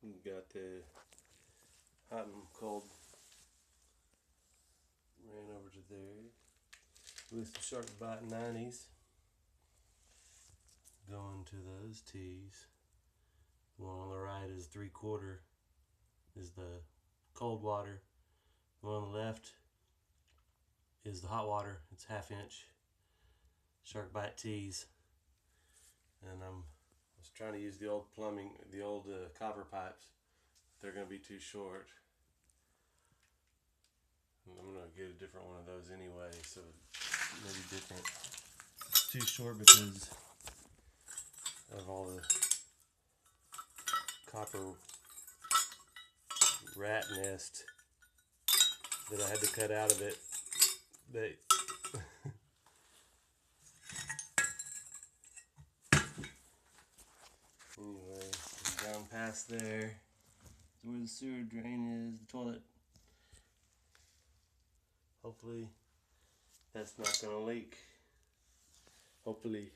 We've got the hot and cold ran over to there with some SharkBite 90s going to those tees. The one on the right is 3/4 is the cold water. The one on the left is the hot water. It's 1/2 inch SharkBite tees. And I was trying to use the old plumbing, the old copper pipes. They're going to be too short. And I'm going to get a different one of those anyway, so maybe different. It's too short because of all the copper rat nest that I had to cut out of it. They anyway, down past there is where the sewer drain is, the toilet. Hopefully that's not gonna leak. Hopefully.